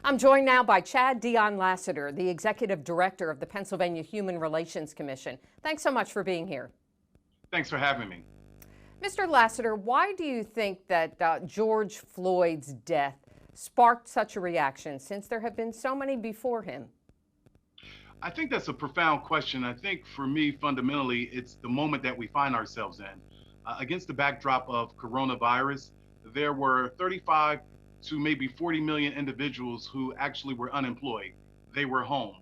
I'm joined now by Chad Dion Lassiter, the Executive Director of the Pennsylvania Human Relations Commission. Thanks so much for being here. Thanks for having me. Mr. Lassiter, why do you think that George Floyd's death sparked such a reaction, since there have been so many before him? I think that's a profound question. I think for me, fundamentally, it's the moment that we find ourselves in. Against the backdrop of coronavirus, there were 35 to maybe 40 million individuals who actually were unemployed. They were home.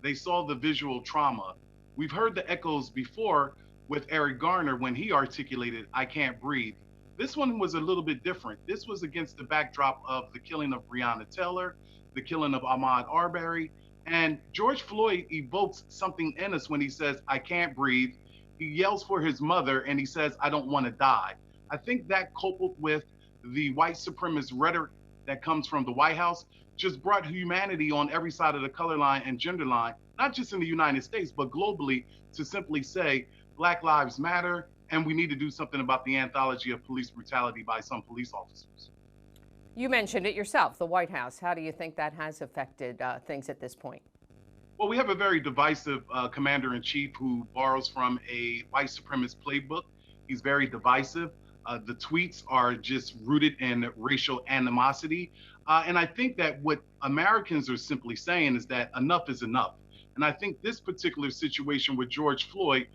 They saw the visual trauma. We've heard the echoes before with Eric Garner when he articulated, "I can't breathe." This one was a little bit different. This was against the backdrop of the killing of Breonna Taylor, the killing of Ahmaud Arbery, and George Floyd evokes something in us when he says, "I can't breathe." He yells for his mother and he says, "I don't want to die." I think that coupled with the white supremacist rhetoric that comes from the White House just brought humanity on every side of the color line and gender line, not just in the United States, but globally, to simply say Black Lives Matter, and we need to do something about the anthology of police brutality by some police officers. You mentioned it yourself, the White House. How do you think that has affected things at this point? Well, we have a very divisive commander in chief who borrows from a white supremacist playbook. He's very divisive. The tweets are just rooted in racial animosity. And I think that what Americans are simply saying is that enough is enough. And I think this particular situation with George Floyd,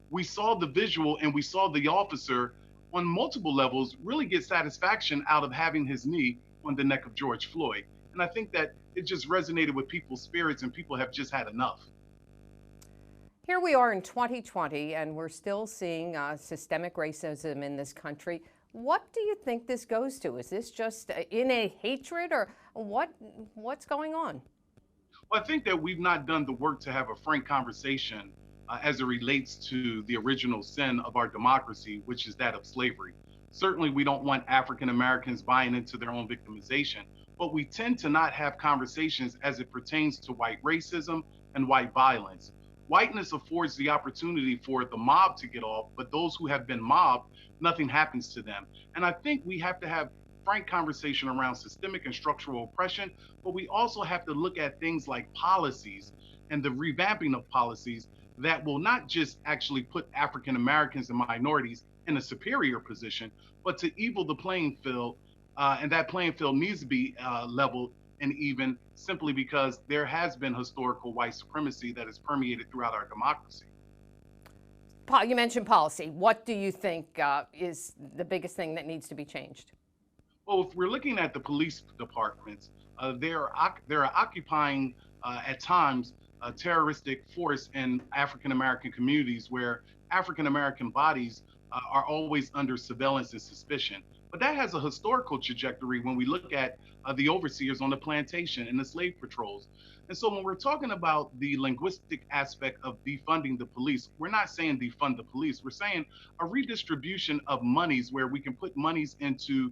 we saw the visual and we saw the officer on multiple levels really get satisfaction out of having his knee on the neck of George Floyd. And I think that it just resonated with people's spirits and people have just had enough. Here we are in 2020, and we're still seeing systemic racism in this country. What do you think this goes to? Is this just innate hatred, or what's going on? Well, I think that we've not done the work to have a frank conversation as it relates to the original sin of our democracy, which is that of slavery. Certainly, we don't want African Americans buying into their own victimization, but we tend to not have conversations as it pertains to white racism and white violence. Whiteness affords the opportunity for the mob to get off, but those who have been mobbed, nothing happens to them. And I think we have to have frank conversation around systemic and structural oppression, but we also have to look at things like policies and the revamping of policies that will not just actually put African Americans and minorities in a superior position, but to evil the playing field. And that playing field needs to be leveled and even, simply because there has been historical white supremacy that has permeated throughout our democracy. Paul, you mentioned policy. What do you think is the biggest thing that needs to be changed? Well, if we're looking at the police departments, they're occupying at times a terroristic force in African American communities where African American bodies are always under surveillance and suspicion. But that has a historical trajectory when we look at the overseers on the plantation and the slave patrols. And so when we're talking about the linguistic aspect of defunding the police, we're not saying defund the police. We're saying a redistribution of monies where we can put monies into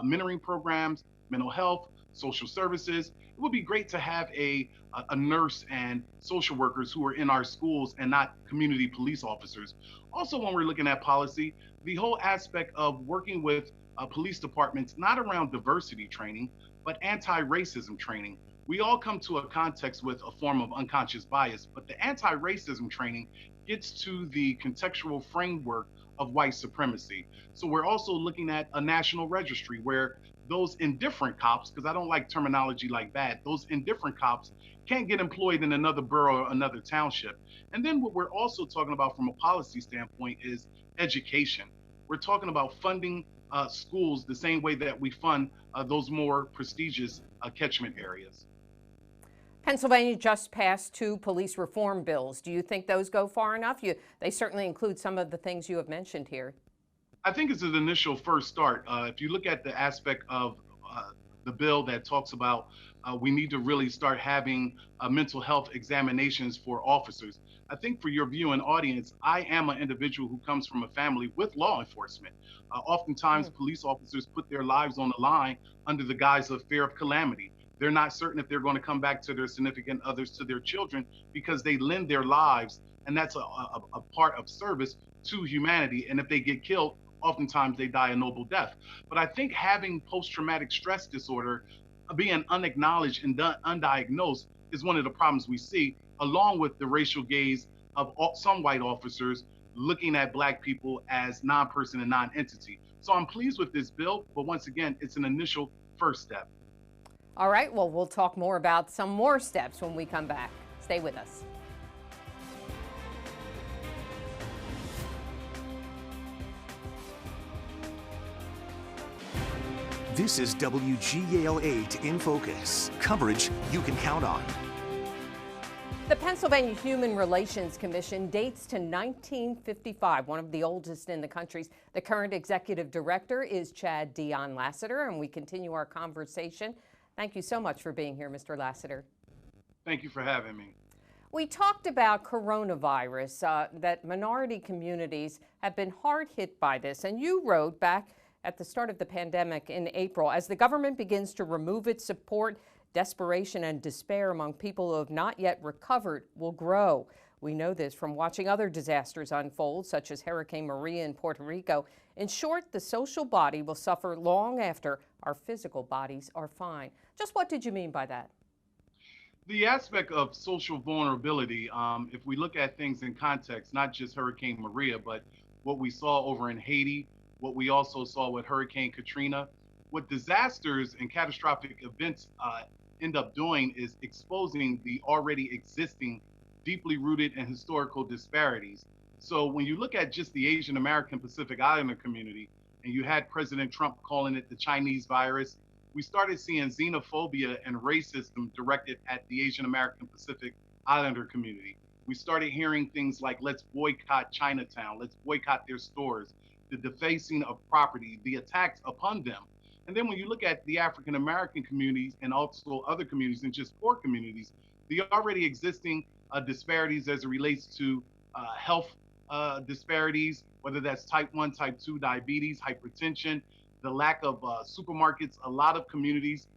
mentoring programs, mental health, social services. It would be great to have a nurse and social workers who are in our schools and not community police officers. Also, when we're looking at policy, the whole aspect of working with police departments, not around diversity training, but anti-racism training. We all come to a context with a form of unconscious bias, but the anti-racism training gets to the contextual framework of white supremacy. So we're also looking at a national registry where those indifferent cops, because I don't like terminology like that, those indifferent cops can't get employed in another borough or another township. And then what we're also talking about from a policy standpoint is education. We're talking about funding schools the same way that we fund those more prestigious catchment areas. Pennsylvania just passed two police reform bills. Do you think those go far enough? They certainly include some of the things you have mentioned here. I think it's an initial first start. If you look at the aspect of the bill that talks about we need to really start having mental health examinations for officers. I think for your viewing audience, I am an individual who comes from a family with law enforcement. Oftentimes, police officers put their lives on the line under the guise of fear of calamity. They're not certain if they're going to come back to their significant others, to their children, because they lend their lives. And that's a part of service to humanity. And if they get killed, oftentimes they die a noble death. But I think having post-traumatic stress disorder being unacknowledged and undiagnosed is one of the problems we see, along with the racial gaze of some white officers looking at Black people as non-person and non-entity. So I'm pleased with this bill, but once again, it's an initial first step. All right, well, we'll talk more about some more steps when we come back. Stay with us. This is WGAL8 in Focus. Coverage you can count on. The Pennsylvania Human Relations Commission dates to 1955, one of the oldest in the country. The current executive director is Chad Dion Lassiter, and we continue our conversation. Thank you so much for being here, Mr. Lassiter. Thank you for having me. We talked about coronavirus, that minority communities have been hard hit by this, and you wrote back at the start of the pandemic in April, as the government begins to remove its support, desperation and despair among people who have not yet recovered will grow. We know this from watching other disasters unfold, such as Hurricane Maria in Puerto Rico. In short, the social body will suffer long after our physical bodies are fine. Just what did you mean by that? The aspect of social vulnerability, if we look at things in context, not just Hurricane Maria, but what we saw over in Haiti, what we also saw with Hurricane Katrina, what disasters and catastrophic events end up doing is exposing the already existing, deeply rooted and historical disparities. So when you look at just the Asian American Pacific Islander community, and you had President Trump calling it the Chinese virus, we started seeing xenophobia and racism directed at the Asian American Pacific Islander community. We started hearing things like, let's boycott Chinatown, let's boycott their stores, the defacing of property, the attacks upon them. And then when you look at the African American communities and also other communities and just poor communities, the already existing disparities as it relates to health disparities, whether that's type 1, type 2 diabetes, hypertension, the lack of supermarkets. A lot of communities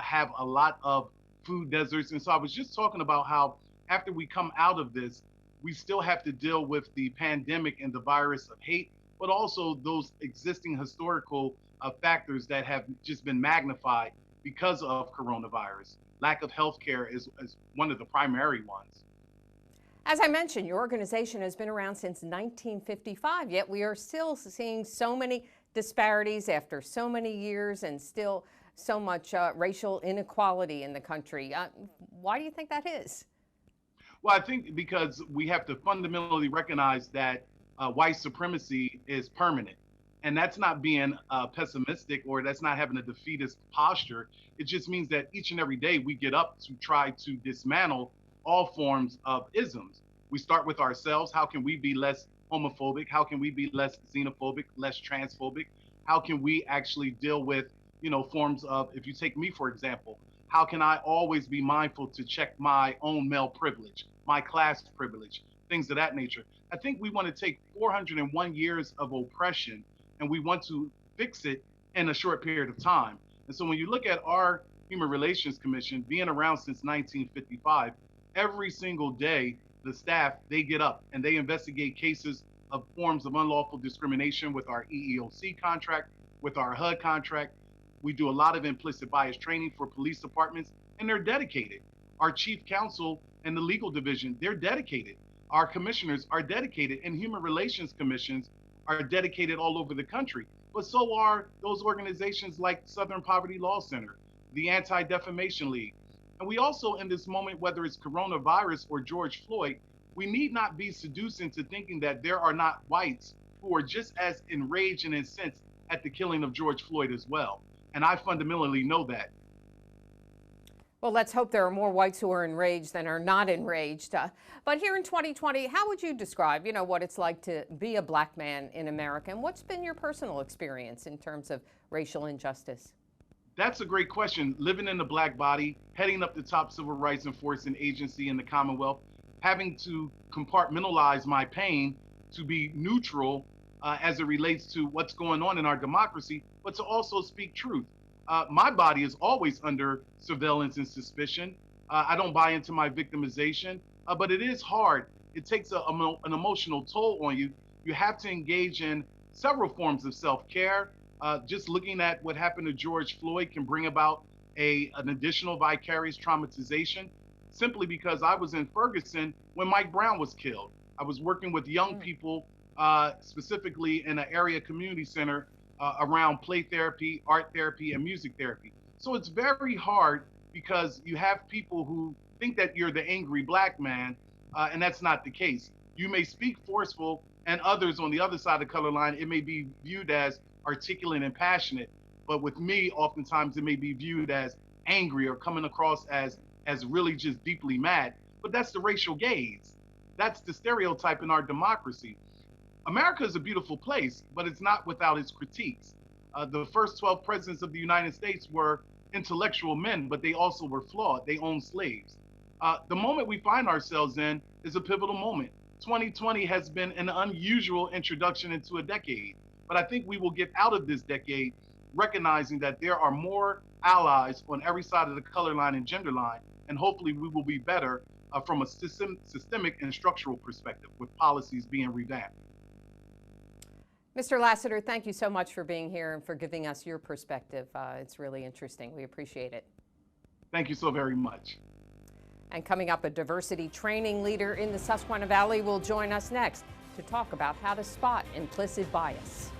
have a lot of food deserts. And so I was just talking about how after we come out of this, we still have to deal with the pandemic and the virus of hate, but also those existing historical factors that have just been magnified because of coronavirus. Lack of health care is one of the primary ones. As I mentioned, your organization has been around since 1955, yet we are still seeing so many disparities after so many years and still so much racial inequality in the country. Why do you think that is? Well, I think because we have to fundamentally recognize that white supremacy is permanent. And that's not being pessimistic, or that's not having a defeatist posture. It just means that each and every day we get up to try to dismantle all forms of isms. We start with ourselves. How can we be less homophobic? How can we be less xenophobic, less transphobic? How can we actually deal with, forms of, if you take me, for example, how can I always be mindful to check my own male privilege, my class privilege, things of that nature? I think we want to take 401 years of oppression and we want to fix it in a short period of time. And so when you look at our Human Relations Commission being around since 1955, every single day, the staff, they get up and they investigate cases of forms of unlawful discrimination with our EEOC contract, with our HUD contract. We do a lot of implicit bias training for police departments, and they're dedicated. Our chief counsel and the legal division, they're dedicated. Our commissioners are dedicated, and human relations commissions are dedicated all over the country. But so are those organizations like Southern Poverty Law Center, the Anti-Defamation League. And we also, in this moment, whether it's coronavirus or George Floyd, we need not be seduced into thinking that there are not whites who are just as enraged and incensed at the killing of George Floyd as well. And I fundamentally know that. Well, let's hope there are more whites who are enraged than are not enraged. But here in 2020, how would you describe, what it's like to be a black man in America? And what's been your personal experience in terms of racial injustice? That's a great question. Living in the black body, heading up the top civil rights enforcement agency in the Commonwealth, having to compartmentalize my pain to be neutral as it relates to what's going on in our democracy, but to also speak truth. My body is always under surveillance and suspicion. I don't buy into my victimization, but it is hard. It takes an emotional toll on you. You have to engage in several forms of self-care. Just looking at what happened to George Floyd can bring about an additional vicarious traumatization simply because I was in Ferguson when Mike Brown was killed. I was working with young people, specifically in an area community center around play therapy, art therapy, and music therapy. So it's very hard because you have people who think that you're the angry black man, and that's not the case. You may speak forceful, and others on the other side of the color line, it may be viewed as articulate and passionate. But with me, oftentimes it may be viewed as angry or coming across as really just deeply mad. But that's the racial gaze. That's the stereotype in our democracy. America is a beautiful place, but it's not without its critiques. The first 12 presidents of the United States were intellectual men, but they also were flawed. They owned slaves. The moment we find ourselves in is a pivotal moment. 2020 has been an unusual introduction into a decade, but I think we will get out of this decade recognizing that there are more allies on every side of the color line and gender line, and hopefully we will be better from a systemic and structural perspective with policies being revamped. Mr. Lassiter, thank you so much for being here and for giving us your perspective. It's really interesting. We appreciate it. Thank you so very much. And coming up, a diversity training leader in the Susquehanna Valley will join us next to talk about how to spot implicit bias.